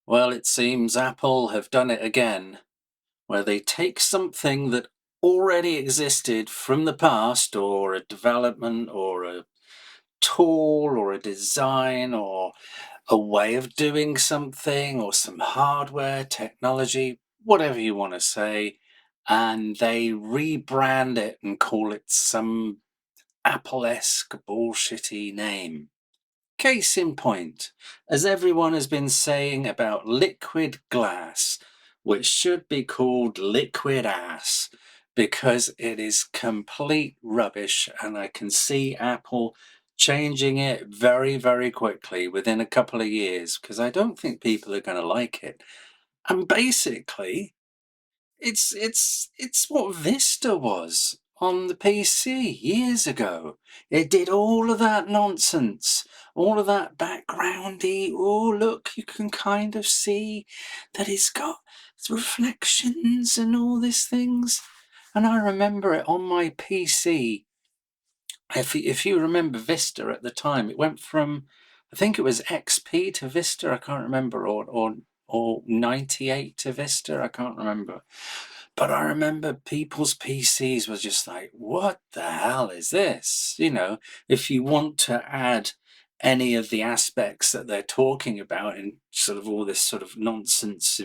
Well, it seems Apple have done it again, where they take something that already existed from the past, or a development, or a tool, or a design, or a way of doing something, or some hardware, technology, whatever you want to say, and they rebrand it and call it some Apple-esque bullshitty name. Case in point, as everyone has been saying about liquid glass, which should be called liquid ass, because it is complete rubbish, and I can see Apple changing it very, very quickly within a couple of years, because I don't think people are going to like it. And basically, it's what Vista was on the PC years ago. It did all of that nonsense, all of that backgroundy. Oh, look, you can kind of see that it's got reflections and all these things. And I remember it on my PC. If you remember Vista at the time, it went from, I think it was XP to Vista, I can't remember, or 98 to Vista, I can't remember. But I remember people's PCs was just like, what the hell is this? You know, if you want to add any of the aspects that they're talking about in sort of all this sort of nonsense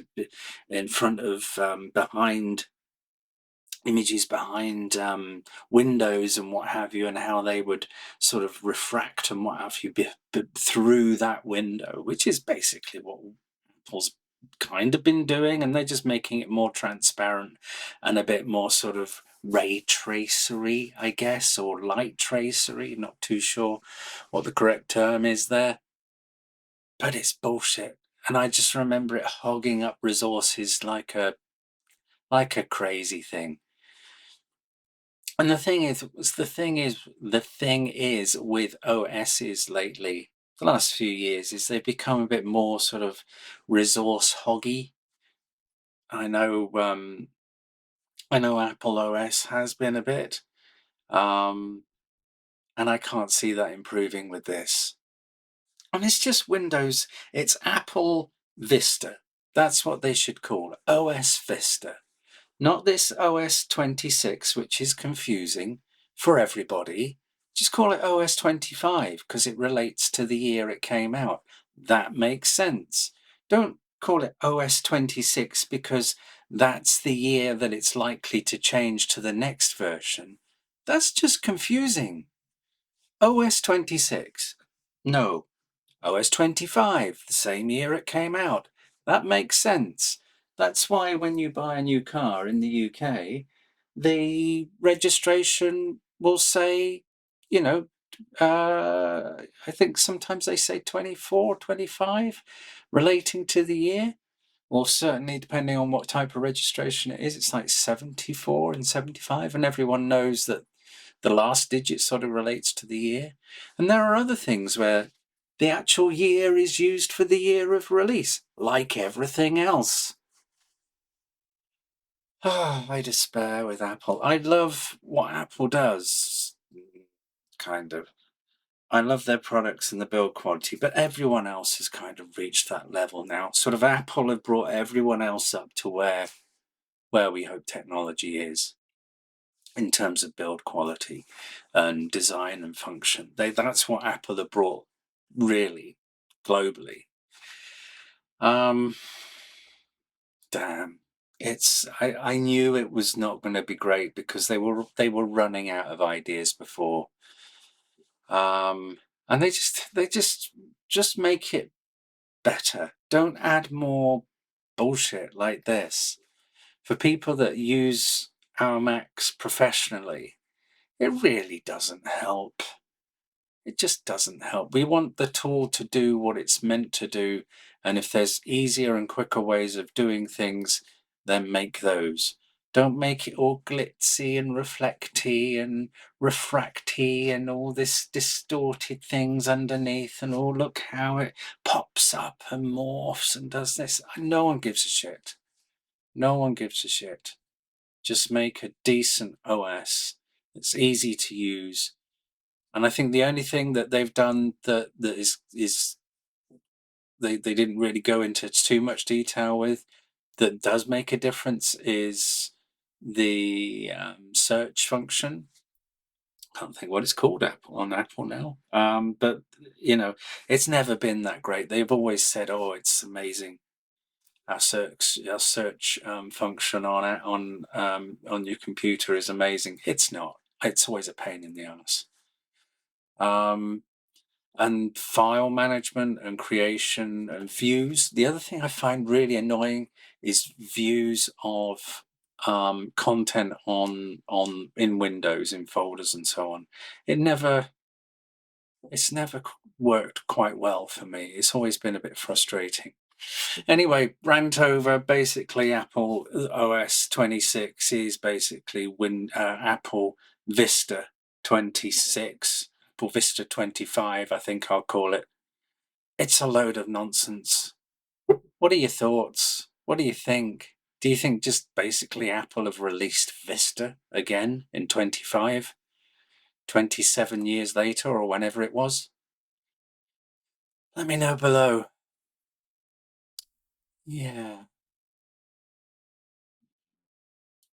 in front of, behind images behind windows and what have you, and how they would sort of refract and what have you through that window, which is basically what Apple's kind of been doing, and they're just making it more transparent and a bit more sort of ray tracery, I guess, or light tracery, not too sure what the correct term is there, but it's bullshit. And I just remember it hogging up resources like a crazy thing. And the thing is with OSs lately, the last few years, is they've become a bit more sort of resource hoggy. I know Apple OS has been a bit, and I can't see that improving with this. And it's just Windows. It's Apple Vista. That's what they should call it. OS Vista. Not this OS26, which is confusing for everybody. Just call it OS25 because it relates to the year it came out. That makes sense. Don't call it OS26 because that's the year that it's likely to change to the next version. That's just confusing. OS26. No. OS25, the same year it came out. That makes sense. That's why when you buy a new car in the UK, the registration will say, you know, I think sometimes they say 24, 25, relating to the year. Or certainly depending on what type of registration it is, it's like 74 and 75, and everyone knows that the last digit sort of relates to the year. And there are other things where the actual year is used for the year of release, like everything else. I despair with Apple. I love what Apple does, kind of. I love their products and the build quality, but everyone else has kind of reached that level now. Sort of Apple have brought everyone else up to where we hope technology is in terms of build quality and design and function. That's what Apple have brought, really, globally. Damn. I knew it was not going to be great because they were running out of ideas before. And they just make it better. Don't add more bullshit like this. For people that use our Macs professionally, it really doesn't help. It just doesn't help. We want the tool to do what it's meant to do, and if there's easier and quicker ways of doing things, then make those. Don't make it all glitzy and reflecty and refracty and all this distorted things underneath, and oh, look how it pops up and morphs and does this. No one gives a shit. No one gives a shit. Just make a decent OS that's easy to use And I think the only thing that they've done that is they didn't really go into too much detail with, that does make a difference, is the search function. I can't think what it's called on Apple now. But it's never been that great. They've always said, "Oh, it's amazing. Our search function on your computer is amazing." It's not. It's always a pain in the ass. And file management and creation and views. The other thing I find really annoying is views of content in Windows, in folders and so on. It's never worked quite well for me. It's always been a bit frustrating. Anyway, rant over. Basically, Apple OS26 is basically Apple Vista 26, Apple Vista 25, I think I'll call it. It's a load of nonsense. What are your thoughts? What do you think? Do you think just basically Apple have released Vista again in 27 years later, or whenever it was? Let me know below. Yeah.